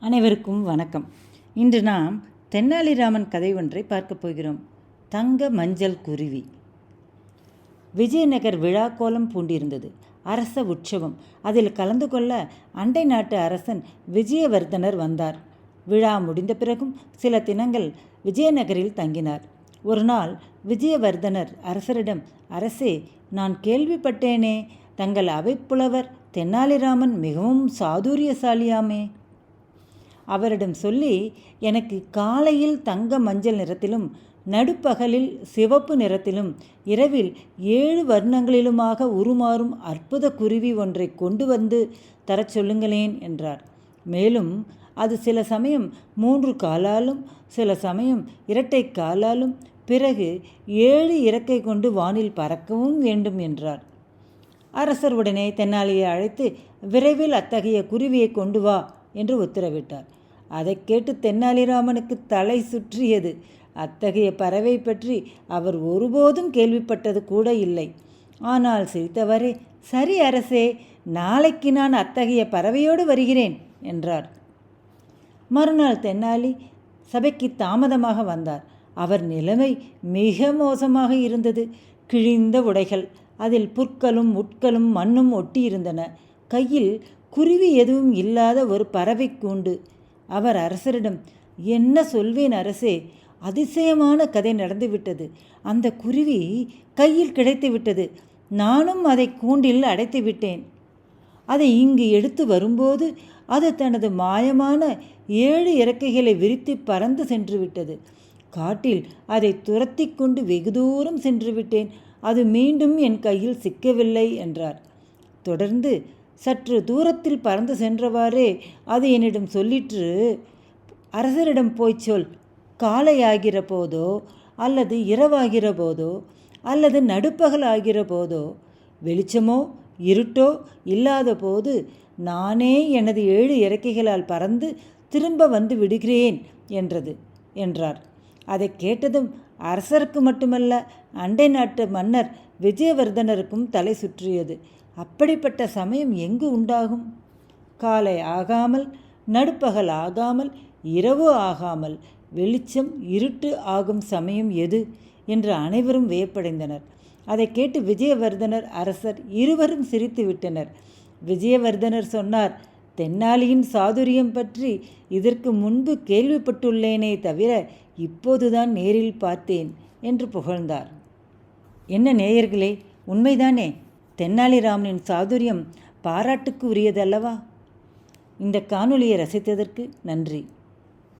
அனைவருக்கும் வணக்கம். இன்று நாம் தென்னாலிராமன் கதை ஒன்றை பார்க்கப் போகிறோம். தங்க மஞ்சள் குருவி. விஜயநகர் விழா கோலம் பூண்டிருந்தது. அரச உற்சவம். அதில் கலந்து கொள்ள அண்டை நாட்டு அரசன் விஜயவர்தனர் வந்தார். விழா முடிந்த பிறகும் சில தினங்கள் விஜயநகரில் தங்கினார். ஒரு நாள் விஜயவர்தனர் அரசரிடம், அரசே, நான் கேள்விப்பட்டேனே, தங்கள் அவைப்புலவர் தென்னாலிராமன் மிகவும் சாதுரியசாலியாமே. அவரிடம் சொல்லி எனக்கு காலையில் தங்க மஞ்சள் நிறத்திலும், நடுப்பகலில் சிவப்பு நிறத்திலும், இரவில் 7 வர்ணங்களிலுமாக உருமாறும் அற்புத குருவி ஒன்றை கொண்டு வந்து தரச் சொல்லுங்களேன் என்றார். மேலும் அது சில சமயம் 3 காலாலும், சில சமயம் 2 காலாலும், பிறகு 7 இறக்கை கொண்டு வானில் பறக்கவும் வேண்டும் என்றார். அரசர் உடனே தென்னாலியை அழைத்து விரைவில் அத்தகைய குருவியை கொண்டு வா என்று உத்தரவிட்டார். அதை கேட்டு தென்னாலிராமனுக்கு தலை சுற்றியது. அத்தகைய பறவை பற்றி அவர் ஒருபோதும் கேள்விப்பட்டது கூட இல்லை. ஆனால் சிரித்தவரே, சரி அரசே, நாளைக்கு நான் அத்தகைய பறவையோடு வருகிறேன் என்றார். மறுநாள் தென்னாலி சபைக்கு தாமதமாக வந்தார். அவர் நிலைமை மிக மோசமாக இருந்தது. கிழிந்த உடைகள், அதில் புற்களும் முட்களும் மண்ணும் ஒட்டியிருந்தன. கையில் குருவி எதுவும் இல்லாத ஒரு பறவை கூண்டு. அவர் அரசரிடம், என்ன சொல்வேன் அரசே, அதிசயமான கதை நடந்துவிட்டது. அந்த குருவி கையில் கிடைத்து விட்டது. நானும் அதை கூண்டில் அடைத்து விட்டேன். அதை இங்கு எடுத்து வரும்போது அது தனது மாயமான 7 இறக்கைகளை விரித்து பறந்து சென்று விட்டது. காட்டில் அதை துரத்தி கொண்டு வெகு தூரம் சென்று விட்டேன். அது மீண்டும் என் கையில் சிக்கவில்லை என்றார். தொடர்ந்து, சற்று தூரத்தில் பறந்து சென்றவாறே அது என்னிடம் சொல்லிற்று, அரசரிடம் போய் சொல், காலையாகிற போதோ அல்லது இரவாகிற போதோ அல்லது நடுப்பகல் ஆகிற போதோ, வெளிச்சமோ இருட்டோ இல்லாத போது நானே எனது 7 இறக்கைகளால் பறந்து திரும்ப வந்து விடுகிறேன் என்றார். அதை கேட்டதும் அரசருக்கு மட்டுமல்ல, அண்டை நாட்டு மன்னர் விஜயவர்தனருக்கும் தலை சுற்றியது. அப்படிப்பட்ட சமயம் எங்கு உண்டாகும்? காலை ஆகாமல், நடுப்பகல் ஆகாமல், இரவு ஆகாமல், வெளிச்சம் இருட்டு ஆகும் சமயம் எது என்று அனைவரும் வியப்படைந்தனர். அதை கேட்டு விஜயவர்தனர் அரசர் இருவரும் சிரித்து விட்டனர். விஜயவர்தனர் சொன்னார், தென்னாலியின் சாதுரியம் பற்றி இதற்கு முன்பு கேள்விப்பட்டுள்ளேனே தவிர இப்போதுதான் நேரில் பார்த்தேன் என்று புகழ்ந்தார். என்ன நேயர்களே, உண்மைதானே? தென்னாலிராமனின் சாதுரியம் பாராட்டுக்கு உரியதல்லவா? இந்த காணொளியை ரசித்ததற்கு நன்றி.